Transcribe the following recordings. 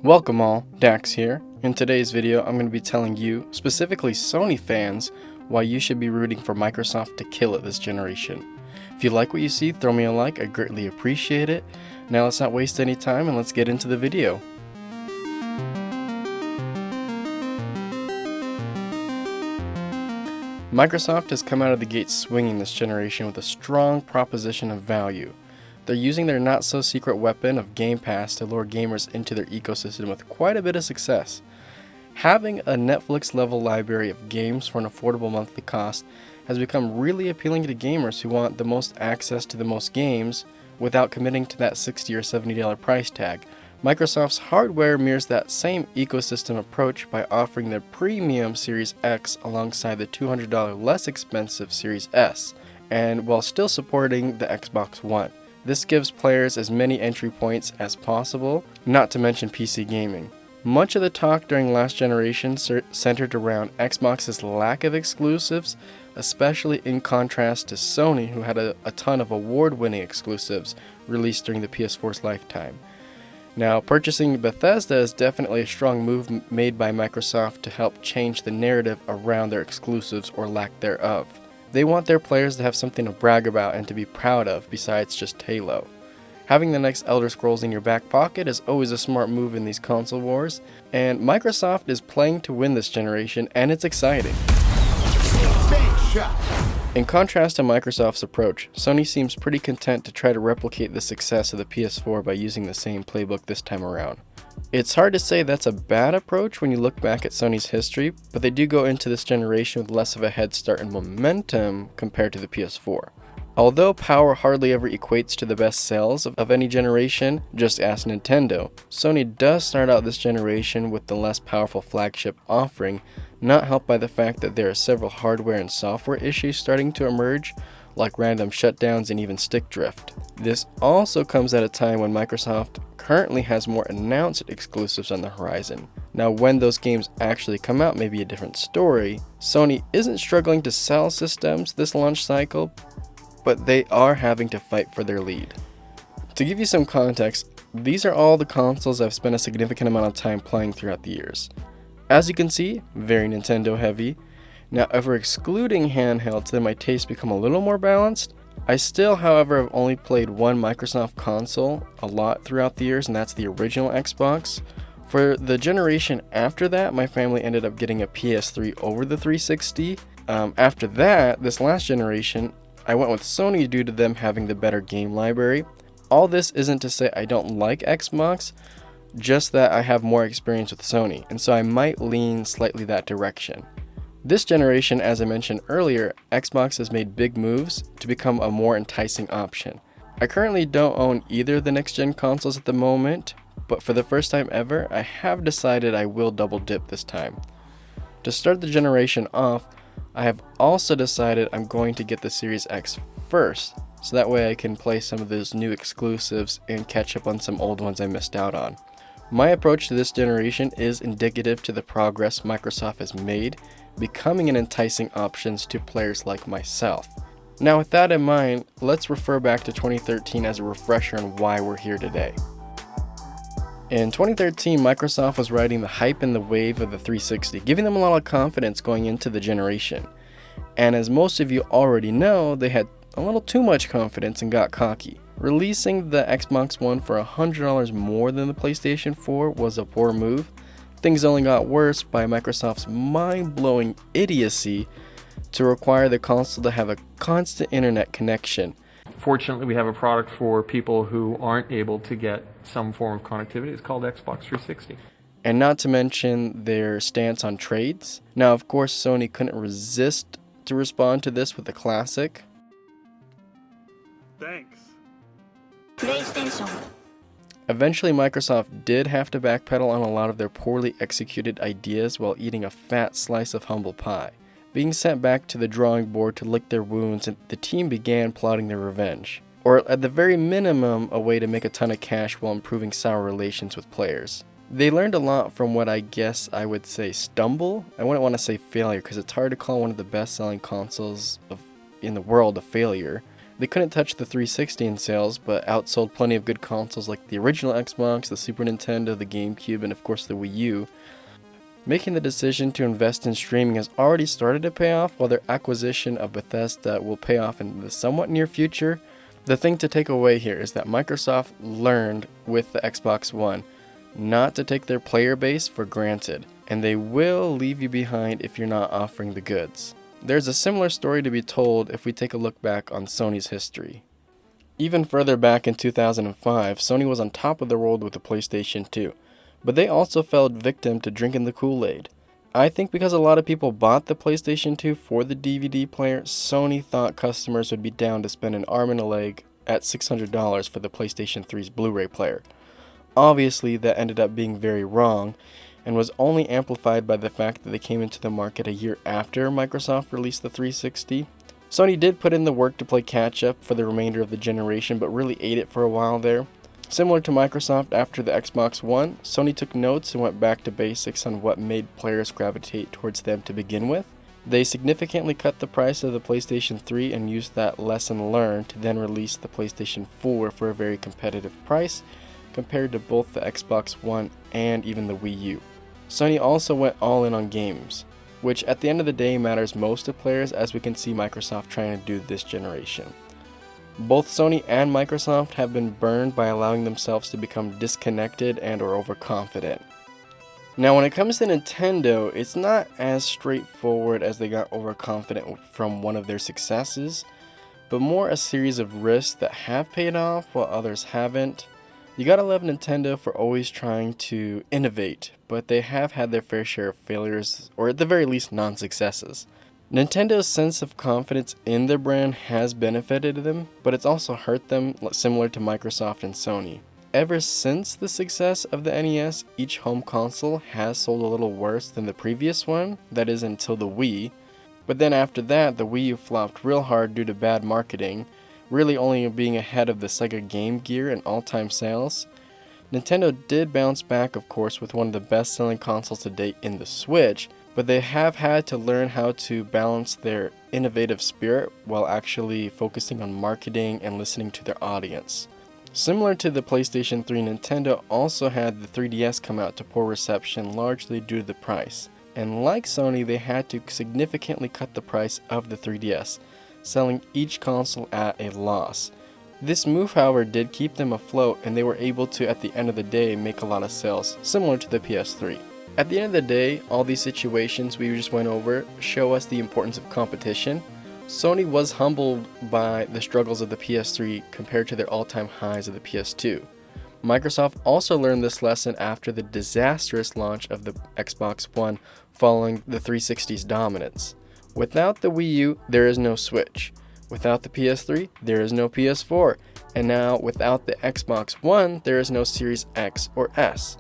Welcome all, Dax here. In today's video, I'm going to be telling you, specifically Sony fans, why you should be rooting for Microsoft to kill it this generation. If you like what you see, throw me a like, I greatly appreciate it. Now let's not waste any time and let's get into the video. Microsoft has come out of the gate swinging this generation with a strong proposition of value. They're using their not-so-secret weapon of Game Pass to lure gamers into their ecosystem with quite a bit of success. Having a Netflix-level library of games for an affordable monthly cost has become really appealing to gamers who want the most access to the most games without committing to that $60 or $70 price tag. Microsoft's hardware mirrors that same ecosystem approach by offering the premium Series X alongside the $200 less expensive Series S, and while still supporting the Xbox One. This gives players as many entry points as possible, not to mention PC gaming. Much of the talk during last generation centered around Xbox's lack of exclusives, especially in contrast to Sony, who had a ton of award-winning exclusives released during the PS4's lifetime. Now, purchasing Bethesda is definitely a strong move made by Microsoft to help change the narrative around their exclusives or lack thereof. They want their players to have something to brag about and to be proud of besides just Halo. Having the next Elder Scrolls in your back pocket is always a smart move in these console wars, and Microsoft is playing to win this generation, and it's exciting. In contrast to Microsoft's approach, Sony seems pretty content to try to replicate the success of the PS4 by using the same playbook this time around. It's hard to say that's a bad approach when you look back at Sony's history, but they do go into this generation with less of a head start and momentum compared to the PS4. Although power hardly ever equates to the best sales of any generation, just ask Nintendo, Sony does start out this generation with the less powerful flagship offering, not helped by the fact that there are several hardware and software issues starting to emerge, like random shutdowns and even stick drift. This also comes at a time when Microsoft currently has more announced exclusives on the horizon. Now, when those games actually come out may be a different story. Sony isn't struggling to sell systems this launch cycle, but they are having to fight for their lead. To give you some context, these are all the consoles I've spent a significant amount of time playing throughout the years. As you can see, very Nintendo heavy. Now, if we're excluding handhelds, then my tastes become a little more balanced. I still, however, have only played one Microsoft console a lot throughout the years, and that's the original Xbox. For the generation after that, my family ended up getting a PS3 over the 360. After that, this last generation, I went with Sony due to them having the better game library. All this isn't to say I don't like Xbox, just that I have more experience with Sony, and so I might lean slightly that direction. This generation, as I mentioned earlier, Xbox has made big moves to become a more enticing option. I currently don't own either of the next-gen consoles at the moment, but for the first time ever, I have decided I will double dip this time. To start the generation off, I have also decided I'm going to get the Series X first, so that way I can play some of those new exclusives and catch up on some old ones I missed out on. My approach to this generation is indicative to the progress Microsoft has made, becoming an enticing option to players like myself. Now, with that in mind, let's refer back to 2013 as a refresher on why we're here today. In 2013, Microsoft was riding the hype and the wave of the 360, giving them a lot of confidence going into the generation. And as most of you already know, they had a little too much confidence and got cocky. Releasing the Xbox One for $100 more than the PlayStation 4 was a poor move. Things only got worse by Microsoft's mind-blowing idiocy to require the console to have a constant internet connection. Fortunately, we have a product for people who aren't able to get some form of connectivity. It's called Xbox 360. And not to mention their stance on trades. Now, of course, Sony couldn't resist to respond to this with a classic. Thanks. PlayStation. Eventually, Microsoft did have to backpedal on a lot of their poorly executed ideas while eating a fat slice of humble pie. Being sent back to the drawing board to lick their wounds, and the team began plotting their revenge. Or at the very minimum, a way to make a ton of cash while improving sour relations with players. They learned a lot from what I guess I would say stumble. I wouldn't want to say failure because it's hard to call one of the best selling consoles in the world a failure. They couldn't touch the 360 in sales, but outsold plenty of good consoles like the original Xbox, the Super Nintendo, the GameCube, and of course the Wii U. Making the decision to invest in streaming has already started to pay off, while their acquisition of Bethesda will pay off in the somewhat near future. The thing to take away here is that Microsoft learned with the Xbox One not to take their player base for granted, and they will leave you behind if you're not offering the goods. There's a similar story to be told if we take a look back on Sony's history. Even further back in 2005, Sony was on top of the world with the PlayStation 2, but they also fell victim to drinking the Kool-Aid. I think because a lot of people bought the PlayStation 2 for the DVD player, Sony thought customers would be down to spend an arm and a leg at $600 for the PlayStation 3's Blu-ray player. Obviously, that ended up being very wrong, and was only amplified by the fact that they came into the market a year after Microsoft released the 360. Sony did put in the work to play catch-up for the remainder of the generation, but really ate it for a while there. Similar to Microsoft after the Xbox One, Sony took notes and went back to basics on what made players gravitate towards them to begin with. They significantly cut the price of the PlayStation 3 and used that lesson learned to then release the PlayStation 4 for a very competitive price compared to both the Xbox One and even the Wii U. Sony also went all in on games, which at the end of the day matters most to players, as we can see Microsoft trying to do this generation. Both Sony and Microsoft have been burned by allowing themselves to become disconnected and or overconfident. Now when it comes to Nintendo, it's not as straightforward as they got overconfident from one of their successes, but more a series of risks that have paid off while others haven't. You gotta love Nintendo for always trying to innovate, but they have had their fair share of failures, or at the very least non-successes. Nintendo's sense of confidence in their brand has benefited them, but it's also hurt them, similar to Microsoft and Sony. Ever since the success of the NES, each home console has sold a little worse than the previous one, that is until the Wii. But then after that, the Wii U flopped real hard due to bad marketing, really only being ahead of the Sega Game Gear in all-time sales. Nintendo did bounce back, of course, with one of the best-selling consoles to date in the Switch, but they have had to learn how to balance their innovative spirit while actually focusing on marketing and listening to their audience. Similar to the PlayStation 3, Nintendo also had the 3DS come out to poor reception, largely due to the price. And like Sony, they had to significantly cut the price of the 3DS, selling each console at a loss. This move, however, did keep them afloat, and they were able to, at the end of the day, make a lot of sales, similar to the PS3. At the end of the day, all these situations we just went over show us the importance of competition. Sony was humbled by the struggles of the PS3 compared to their all-time highs of the PS2. Microsoft also learned this lesson after the disastrous launch of the Xbox One following the 360's dominance. Without the Wii U, there is no Switch. Without the PS3, there is no PS4. And now, without the Xbox One, there is no Series X or S.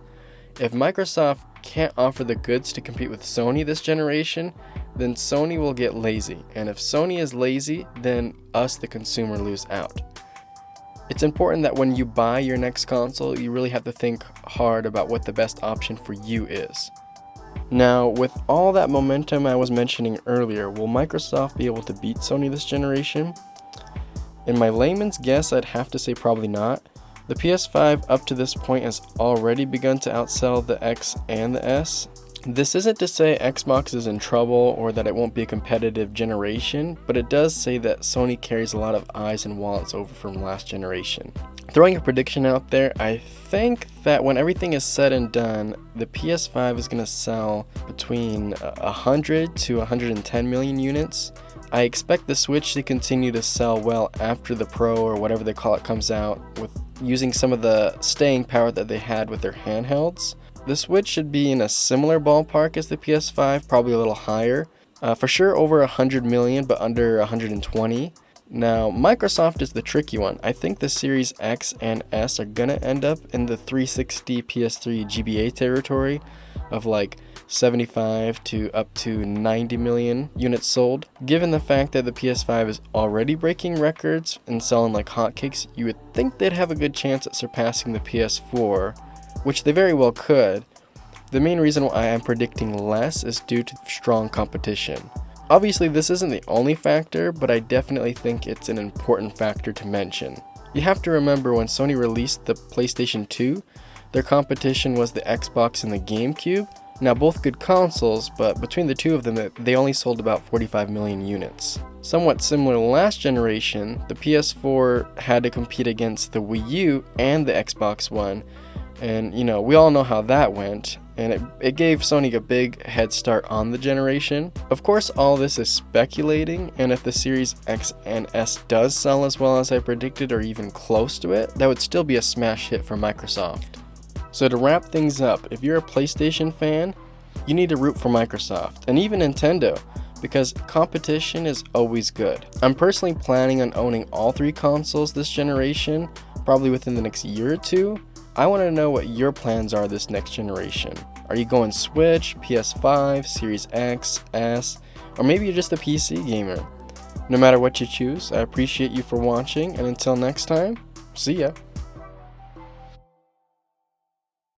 If Microsoft can't offer the goods to compete with Sony this generation, then Sony will get lazy. And if Sony is lazy, then us, the consumer, lose out. It's important that when you buy your next console, you really have to think hard about what the best option for you is. Now, with all that momentum I was mentioning earlier, will Microsoft be able to beat Sony this generation? In my layman's guess, I'd have to say probably not. The PS5 up to this point has already begun to outsell the X and the S. This isn't to say Xbox is in trouble or that it won't be a competitive generation, but it does say that Sony carries a lot of eyes and wallets over from last generation. Throwing a prediction out there, I think that when everything is said and done, the PS5 is going to sell between 100 to 110 million units. I expect the Switch to continue to sell well after the Pro or whatever they call it comes out, with using some of the staying power that they had with their handhelds. The Switch should be in a similar ballpark as the PS5, probably a little higher. For sure over 100 million, but under 120. Now, Microsoft is the tricky one. I think the Series X and S are gonna end up in the 360 PS3 GBA territory of like 75 to up to 90 million units sold. Given the fact that the PS5 is already breaking records and selling like hotcakes, you would think they'd have a good chance at surpassing the PS4, which they very well could. The main reason why I'm predicting less is due to strong competition. Obviously, this isn't the only factor, but I definitely think it's an important factor to mention. You have to remember when Sony released the PlayStation 2, their competition was the Xbox and the GameCube. Now both good consoles, but between the two of them, they only sold about 45 million units. Somewhat similar to last generation, the PS4 had to compete against the Wii U and the Xbox One, and we all know how that went, and it gave Sony a big head start on the generation. Of course, all this is speculating, and if the Series X and S does sell as well as I predicted or even close to it, that would still be a smash hit for Microsoft. So to wrap things up, if you're a PlayStation fan, you need to root for Microsoft, and even Nintendo, because competition is always good. I'm personally planning on owning all three consoles this generation, probably within the next year or two. I want to know what your plans are this next generation. Are you going Switch, PS5, Series X, S, or maybe you're just a PC gamer? No matter what you choose, I appreciate you for watching, and until next time, see ya.